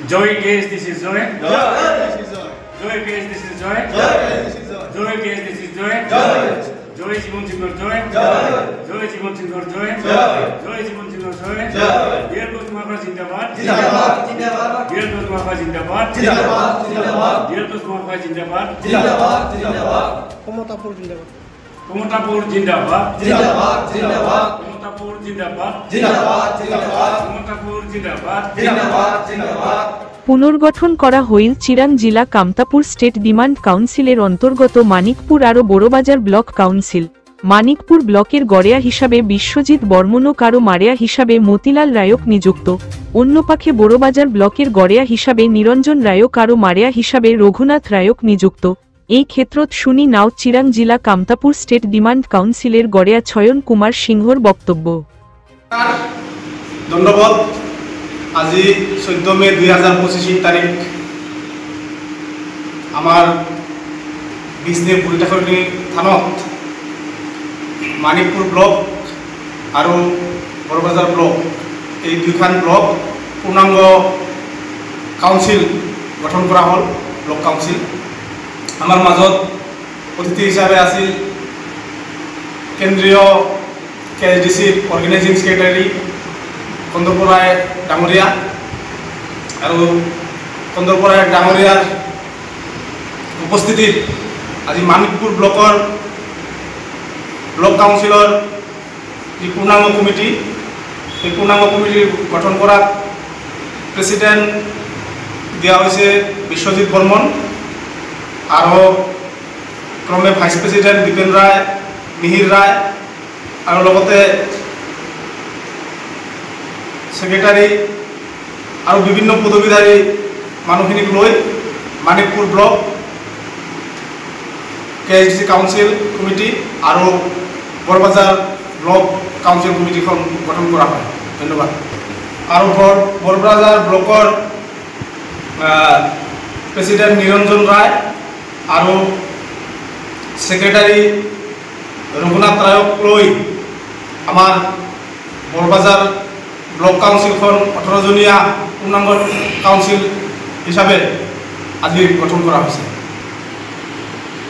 Joy case, this is Joy. Joy, this is Joy. Joy case, this is Joy. Joy, this is Joy. Joy case, this is Joy. Joy. Joy Jibon সিংহর Joy. Joy. Joy Jibon সিংহর Joy. Joy. Joy Jibon সিংহর Joy. Joy. Dear coach মহাফা জিন্দাবাদ. জিন্দাবাদ, জিন্দাবাদ। Deer coach মহাফা জিন্দাবাদ. জিন্দাবাদ, জিন্দাবাদ। ডিয়ার কোচ মহাফা জিন্দাবাদ. জিন্দাবাদ, জিন্দাবাদ। কমতাপুর জিন্দাবাদ. কমতাপুর জিন্দাবাদ. জিন্দাবাদ, জিন্দাবাদ। কমতাপুর জিন্দাবাদ. জিন্দাবাদ, জিন্দাবাদ। কমতাপুর জিন্দাবাদ. জিন্দাবাদ, জিন্দাবাদ। পুনর্গঠন করা হইল চিরাং জেলা কামতাপুর স্টেট ডিমান্ড কাউন্সিলের অন্তর্গত মানিকপুর আরও বড়বাজার ব্লক কাউন্সিল। মানিকপুর ব্লকের গড়েয়া হিসাবে বিশ্বজিৎ বর্মন ও কারো মারেয়া হিসাবে মতিলাল রায়ক নিযুক্ত। অন্যপাখে বড়বাজার ব্লকের গড়েয়া হিসাবে নিরঞ্জন রায়ক আরো মারেয়া হিসাবে রঘুনাথ রায়ক নিযুক্ত। এই ক্ষেত্রত শুনি নাও চিরাং জেলা কামতাপুর স্টেট ডিমান্ড কাউন্সিলের গড়েয়া ছয়ন কুমার সিংহর বক্তব্য। ধন্যবাদ। আজি 14 মে 2025 তারিখ আমার বিজনে বুড়িটাখনি থানত মানিকপুর ব্লক আর বড়বাজার ব্লক এই দুইখান ব্লক পূর্ণাঙ্গ কাউন্সিল গঠন করা হল, ব্লক কাউন্সিল। আমার মাজত অতিথি হিসাবে আছিল কেন্দ্রীয় KSDCৰ অৰ্গানাইজিং সেক্ৰেটাৰি কন্দৰপৰায় ডাঙৰিয়া আৰ কন্দৰপৰায় ডাঙৰিয়াৰ উপস্থিতিত আজি মানিকপুৰ ব্লকৰ ব্লক কাউন্সিলৰ যি পূৰ্ণাঙ্গ কমিটি, এই পূৰ্ণাঙ্গ কমিটি গঠন কৰাত প্ৰেসিডেন্ট দিয়া হৈছে বিশ্বজিৎ বৰ্মন আৰু ক্ৰমে ভাইস প্ৰেসিডেন্ট দীপেন ৰায়, মিহিৰ ৰায় আৰু লগতে সেক্ৰেটাৰি আৰু বিভিন্ন পদবীধাৰী মানুহখিনিক লৈ Manikpur block KSDC council committee আৰু বড়বাজাৰ ব্লক কাউন্সিল কমিটিখন গঠন কৰা হয়। ধন্যবাদ। আৰু বড়বাজাৰ ব্লকৰ প্ৰেসিডেন্ট নিৰঞ্জন ৰায় আৰু সেক্ৰেটাৰি ৰঘুনাথ ৰায়ক লৈ আমাৰ বড়বাজাৰ ব্লক কাউন্সিলখন 18 জনীয়া পূৰ্ণাঙ্গ কাউন্সিল হিসাবে আজি গঠন কৰা হৈছে।